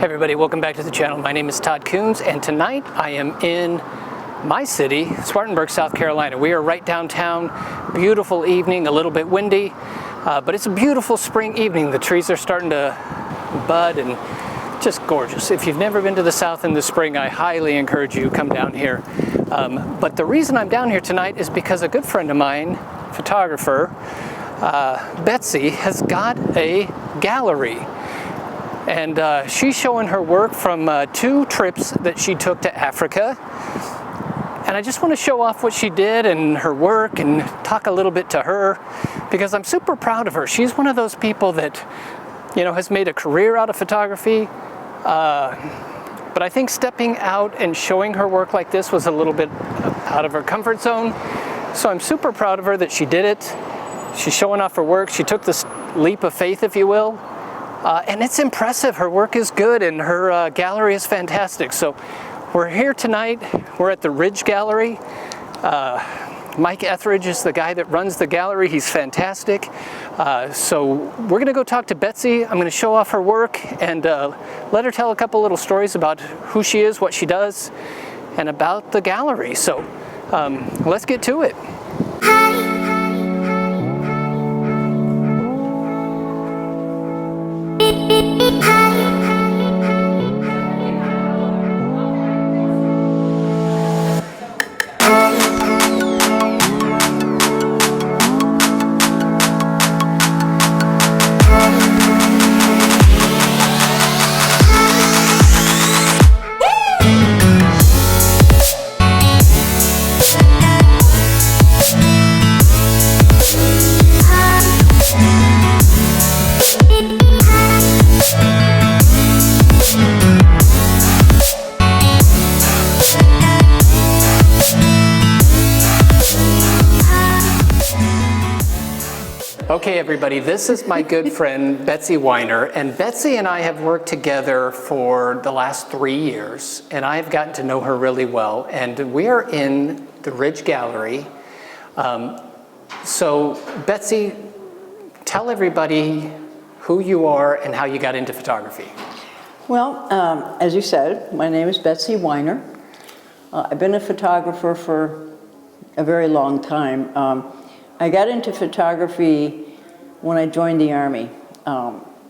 Hey everybody, welcome back to the channel. My name is Todd Coons, and tonight I am in my city, Spartanburg, South Carolina. We are right downtown. Beautiful evening, a little bit windy, but it's a beautiful spring evening. The trees are starting to bud and just gorgeous. If you've never been to the South in the spring, I highly encourage you to come down here. But the reason I'm down here tonight is because a good friend of mine, photographer, Betsy, has got a gallery. And she's showing her work from 2 trips that she took to Africa. And I just want to show off what she did and her work and talk a little bit to her because I'm super proud of her. She's one of those people that, you know, has made a career out of photography. But I think stepping out and showing her work like this was a little bit out of her comfort zone. So I'm super proud of her that she did it. She's showing off her work. She took this leap of faith, if you will. And it's impressive. Her work is good and her gallery is fantastic. So we're here tonight. We're at the Ridge Gallery. Mike Etheridge is the guy that runs the gallery. He's fantastic. So we're going to go talk to Betsy. I'm going to show off her work and let her tell a couple little stories about who she is, what she does, and about the gallery. So let's get to it. Okay, everybody, this is my good friend, Betsy Weiner, and Betsy and I have worked together for the last 3 years, and I've gotten to know her really well, and we are in the Ridge Gallery. So, Betsy, tell everybody who you are and how you got into photography. Well, as you said, my name is Betsy Weiner. I've been a photographer for a very long time. I got into photography when I joined the Army.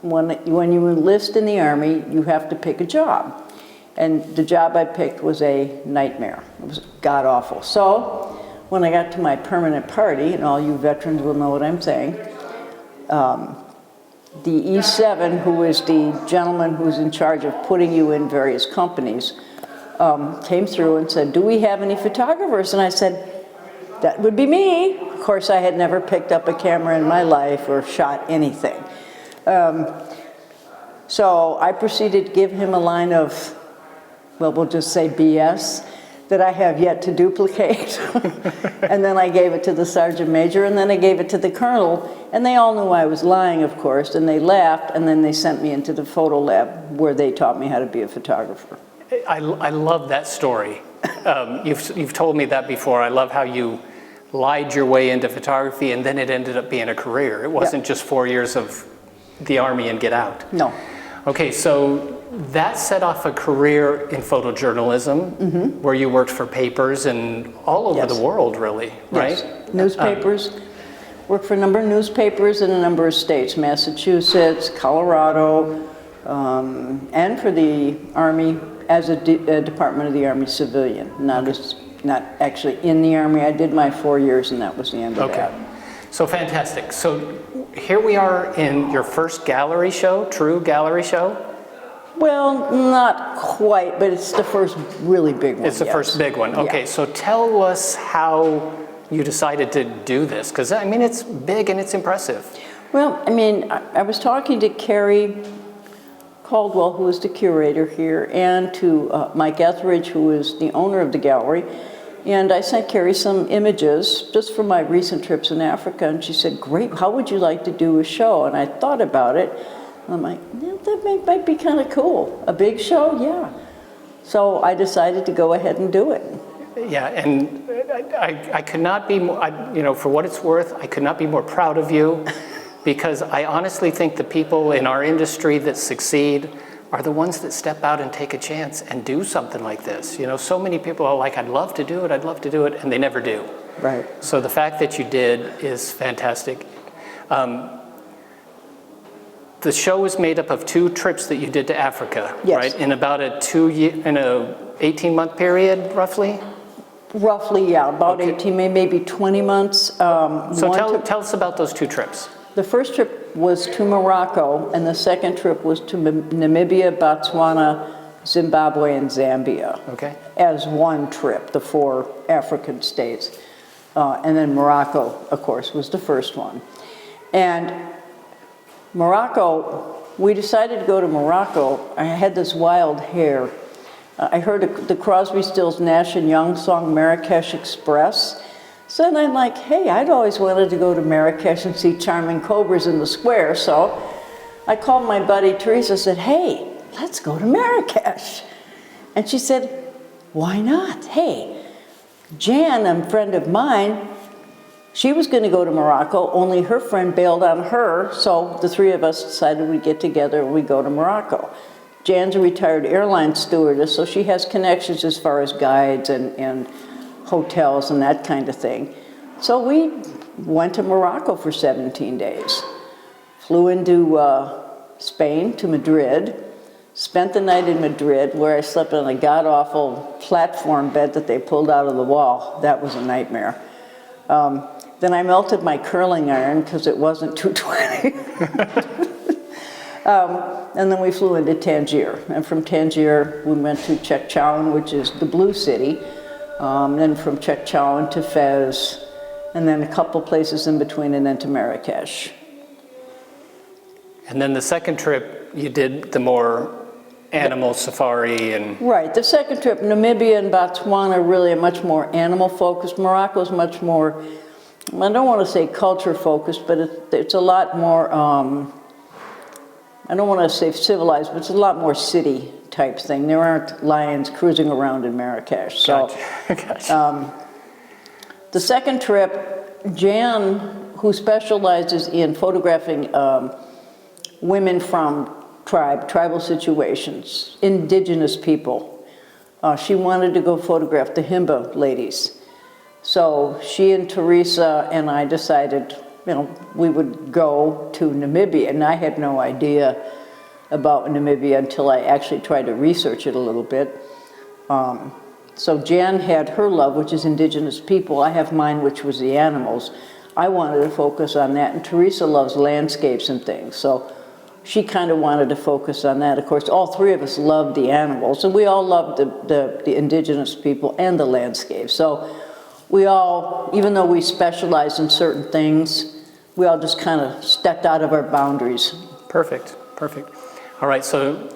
When you enlist in the Army, you have to pick a job. And the job I picked was a nightmare. It was god-awful. So when I got to my permanent party, and all you veterans will know what I'm saying, the E7, who is the gentleman who's in charge of putting you in various companies, came through and said, "Do we have any photographers?" And I said, "That would be me." Of course, I had never picked up a camera in my life or shot anything. So I proceeded to give him a line of, well, we'll just say BS, that I have yet to duplicate. And then I gave it to the sergeant major, and then I gave it to the colonel, and they all knew I was lying, of course, and they laughed, and then they sent me into the photo lab where they taught me how to be a photographer. I love that story. You've told me that before. I love how you lied your way into photography and then it ended up being a career. It wasn't just 4 years of the Army and get out. No. Okay, so that set off a career in photojournalism where you worked for papers and all over the world, really, right? Yes. Newspapers. Worked for a number of newspapers in a number of states, Massachusetts, Colorado, and for the Army as a Department of the Army civilian, not actually in the Army. I did my 4 years and that was the end of that. So fantastic. So here we are in your first gallery show, true gallery show? Well, not quite, but it's the first really big one. It's the first big one. Okay, so tell us how you decided to do this, because I mean it's big and it's impressive. Well, I mean, I was talking to Carrie Caldwell, who is the curator here, and to Mike Etheridge, who is the owner of the gallery. And I sent Carrie some images just from my recent trips in Africa, and she said, "Great, how would you like to do a show?" And I thought about it, and I'm like, yeah, that might be kind of cool. A big show, yeah. So I decided to go ahead and do it. Yeah, and I could not be more, you know, for what it's worth, I could not be more proud of you because I honestly think the people in our industry that succeed are the ones that step out and take a chance and do something like this. You know, so many people are like, I'd love to do it, and they never do. Right. So the fact that you did is fantastic. The show is made up of 2 trips that you did to Africa, yes. right? In about a 18-month period, roughly? Roughly, yeah, about Okay. 18, maybe 20 months. So tell us about those 2 trips. The first trip was to Morocco, and the second trip was to Namibia, Botswana, Zimbabwe, and Zambia. Okay. As one trip, the 4 African states. And then Morocco, of course, was the first one. And Morocco, we decided to go to Morocco. I had this wild hair. I heard the Crosby, Stills, Nash & Young song, Marrakesh Express. So then I'm like, hey, I'd always wanted to go to Marrakesh and see Charming Cobras in the square. So I called my buddy Teresa, said, hey, let's go to Marrakesh. And she said, why not? Hey, Jan, a friend of mine, she was going to go to Morocco, only her friend bailed on her, so the 3 of us decided we'd get together and we'd go to Morocco. Jan's a retired airline stewardess, so she has connections as far as guides and hotels and that kind of thing. So we went to Morocco for 17 days. Flew into Spain, to Madrid, spent the night in Madrid, where I slept on a god-awful platform bed that they pulled out of the wall. That was a nightmare. Then I melted my curling iron because it wasn't 220. And then we flew into Tangier. And from Tangier, we went to Chefchaouen, which is the blue city. Then from Chefchaouen to Fez, and then a couple places in between, and then to Marrakesh. And then the second trip, you did the more animal safari and... Right, the second trip, Namibia and Botswana really are much more animal focused. Morocco's much more, I don't want to say culture focused, but it's a lot more, I don't want to say civilized, but it's a lot more city type thing. There aren't lions cruising around in Marrakesh. So, Gotcha. The second trip, Jan, who specializes in photographing women from tribal situations, indigenous people, she wanted to go photograph the Himba ladies. So she and Teresa and I decided, you know, we would go to Namibia, and I had no idea about Namibia until I actually tried to research it a little bit. So Jan had her love, which is indigenous people. I have mine, which was the animals. I wanted to focus on that, and Teresa loves landscapes and things, so she kind of wanted to focus on that. Of course, all 3 of us loved the animals, and we all loved the indigenous people and the landscape. So we all, even though we specialized in certain things, we all just kind of stepped out of our boundaries. Perfect, perfect. All right, so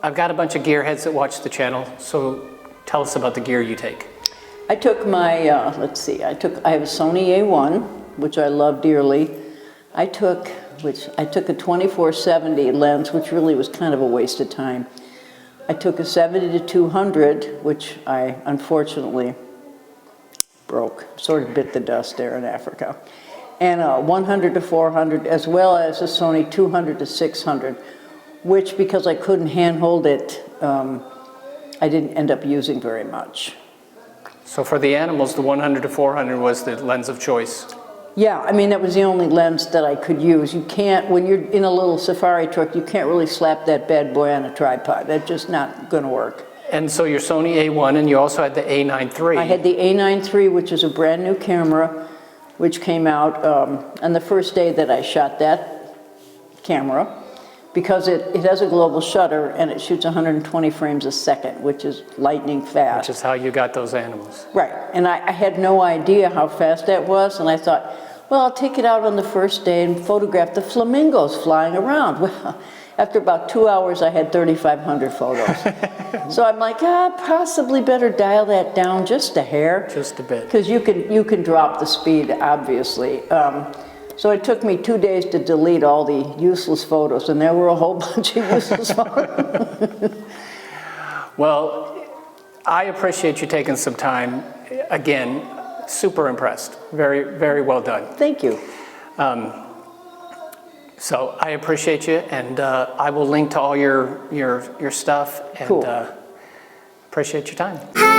I've got a bunch of gearheads that watch the channel, so tell us about the gear you take. I took my, let's see, I have a Sony A1, which I love dearly. I took a 24-70 lens, which really was kind of a waste of time. I took a 70-200, which I unfortunately broke, sort of bit the dust there in Africa. And a 100-400, as well as a Sony 200-600, which, because I couldn't handhold it, I didn't end up using very much. So for the animals, the 100-400 was the lens of choice. Yeah, I mean, that was the only lens that I could use. You can't, when you're in a little safari truck, you can't really slap that bad boy on a tripod. That's just not going to work. And so your Sony A1, and you also had the A9 III. I had the A9 III, which is a brand new camera, which came out on the first day that I shot that camera, because it has a global shutter and it shoots 120 frames a second, which is lightning fast. Which is how you got those animals. Right, and I had no idea how fast that was, and I thought, well, I'll take it out on the first day and photograph the flamingos flying around. Well, after about 2 hours, I had 3,500 photos. So I'm like, possibly better dial that down just a hair. Just a bit. Because you can drop the speed, obviously. So it took me 2 days to delete all the useless photos, and there were a whole bunch of useless photos. Well, I appreciate you taking some time. Again, super impressed. Very, very well done. Thank you. So I appreciate you, and I will link to all your stuff, and Cool. appreciate your time.